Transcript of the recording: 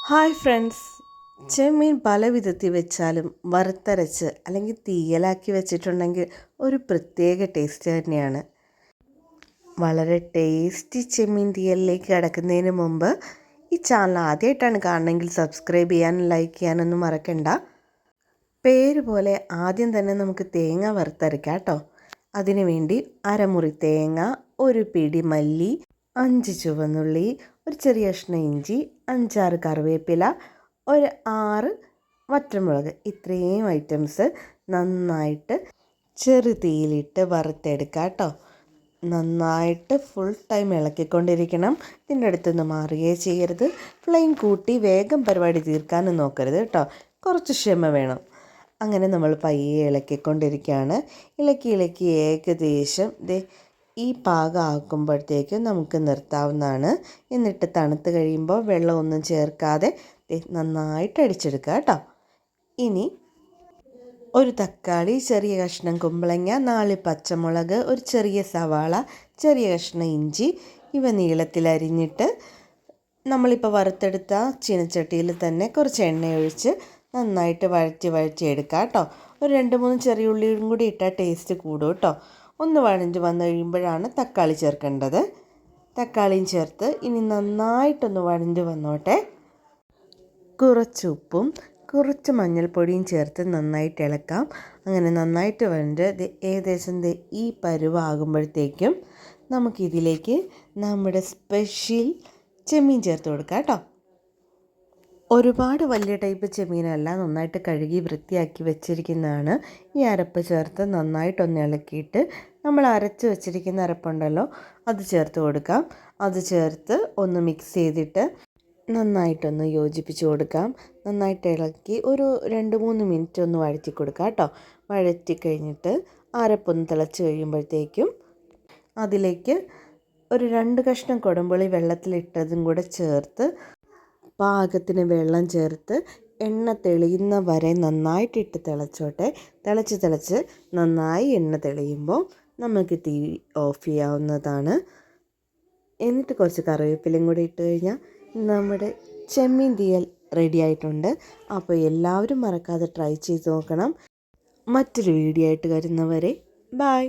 Hi friends, ചെമ്മീൻ പല വിധത്തിൽ വെച്ചാലും വറുത്തരച്ച് അല്ലെങ്കിൽ തീയലാക്കി വെച്ചിട്ടുണ്ടെങ്കിൽ ഒരു പ്രത്യേക ടേസ്റ്റ് തന്നെയാണ്. വളരെ ടേസ്റ്റി ചെമ്മീൻ തീയലിലേക്ക് കടക്കുന്നതിന് മുമ്പ് ഈ ചാനൽ ആദ്യമായിട്ടാണ് കാണണമെങ്കിൽ സബ്സ്ക്രൈബ് ചെയ്യാനും ലൈക്ക് ചെയ്യാനൊന്നും മറക്കണ്ട. പേര് പോലെ ആദ്യം തന്നെ നമുക്ക് തേങ്ങ വറുത്തരയ്ക്കാം കേട്ടോ. അതിനു വേണ്ടി അരമുറി തേങ്ങ, ഒരു പിടി മല്ലി, 5 ചുവന്നുള്ളി, ഒരു ചെറിയ കഷ്ണം ഇഞ്ചി, 5-6 കറിവേപ്പില, ഒരു 6 വറ്റൽമുളക്, ഇത്രയും ഐറ്റംസ് നന്നായിട്ട് ചെറുതീയിലിട്ട് വറുത്തെടുക്കുക കേട്ടോ. നന്നായിട്ട് ഫുൾ ടൈം ഇളക്കിക്കൊണ്ടിരിക്കണം. ഇതിൻ്റെ അടുത്തൊന്ന് മാറുകയേ ചെയ്യരുത്. ഫ്ലെയിം കൂട്ടി വേഗം പരിപാടി തീർക്കാനും നോക്കരുത് കേട്ടോ. കുറച്ച് ക്ഷമ വേണം. അങ്ങനെ നമ്മൾ പയ്യെ ഇളക്കിക്കൊണ്ടിരിക്കുകയാണ്. ഇളക്കി ഏകദേശം ഈ പാകം ആക്കുമ്പോഴത്തേക്കും നമുക്ക് നിർത്താവുന്നതാണ്. എന്നിട്ട് തണുത്ത് കഴിയുമ്പോൾ വെള്ളമൊന്നും ചേർക്കാതെ നന്നായിട്ട് അടിച്ചെടുക്കുക കേട്ടോ. ഇനി ഒരു തക്കാളി, ചെറിയ കഷ്ണം കുമ്പളങ്ങ, 4 പച്ചമുളക്, ഒരു ചെറിയ സവാള, ചെറിയ കഷ്ണം ഇഞ്ചി, ഇവ നീളത്തിലരിഞ്ഞിട്ട് നമ്മളിപ്പോൾ വറുത്തെടുത്ത ചീനച്ചട്ടിയിൽ തന്നെ കുറച്ച് എണ്ണയൊഴിച്ച് നന്നായിട്ട് വഴറ്റി എടുക്കുക കേട്ടോ. ഒരു 2-3 ചെറിയ ഉള്ളിയും കൂടി ഇട്ടാൽ ടേസ്റ്റ് കൂടും കേട്ടോ. ഒന്ന് വഴഞ്ഞ് വന്നു കഴിയുമ്പോഴാണ് തക്കാളി ചേർക്കേണ്ടത്. തക്കാളിയും ചേർത്ത് ഇനി നന്നായിട്ടൊന്ന് വഴഞ്ഞ് വന്നോട്ടെ. കുറച്ച് ഉപ്പും കുറച്ച് മഞ്ഞൾപ്പൊടിയും ചേർത്ത് നന്നായിട്ട് ഇളക്കാം. അങ്ങനെ നന്നായിട്ട് വഴഞ്ഞ് ഏകദേശം ഈ പരുവാകുമ്പോഴത്തേക്കും നമുക്കിതിലേക്ക് നമ്മുടെ സ്പെഷ്യൽ ചെമ്മീൻ ചേർത്ത് കൊടുക്കാം കേട്ടോ. ഒരുപാട് വലിയ ടൈപ്പ് ചെമ്മീനല്ല, നന്നായിട്ട് കഴുകി വൃത്തിയാക്കി വെച്ചിരിക്കുന്നതാണ്. ഈ അരപ്പ് ചേർത്ത് നന്നായിട്ടൊന്ന് ഇളക്കിയിട്ട് നമ്മൾ അരച്ച് വെച്ചിരിക്കുന്ന അരപ്പുണ്ടല്ലോ അത് ചേർത്ത് കൊടുക്കാം. അത് ചേർത്ത് ഒന്ന് മിക്സ് ചെയ്തിട്ട് നന്നായിട്ടൊന്ന് യോജിപ്പിച്ച് കൊടുക്കാം. നന്നായിട്ട് ഇളക്കി ഒരു 2-3 മിനിറ്റ് ഒന്ന് വഴറ്റി കൊടുക്കാം കേട്ടോ. വഴറ്റി കഴിഞ്ഞിട്ട് അരപ്പൊന്ന് തിളച്ച് കഴിയുമ്പോഴത്തേക്കും അതിലേക്ക് ഒരു 2 കഷ്ണം കുടംപുളി വെള്ളത്തിലിട്ടതും കൂടെ ചേർത്ത് പാകത്തിന് വെള്ളം ചേർത്ത് എണ്ണ തെളിയുന്ന വരെ നന്നായിട്ടിട്ട് തിളച്ചോട്ടെ. തിളച്ച് നന്നായി എണ്ണ തെളിയുമ്പോൾ നമുക്ക് തീ ഓഫ് ചെയ്യാവുന്നതാണ്. എന്നിട്ട് കുറച്ച് കറിവേപ്പിലയും കൂടി ഇട്ട് കഴിഞ്ഞാൽ നമ്മുടെ ചെമ്മീൻ തീയൽ റെഡി ആയിട്ടുണ്ട്. അപ്പോൾ എല്ലാവരും മറക്കാതെ ട്രൈ ചെയ്ത് നോക്കണം. മറ്റൊരു വീഡിയോ ആയിട്ട് വരുന്നവരെ ബൈ.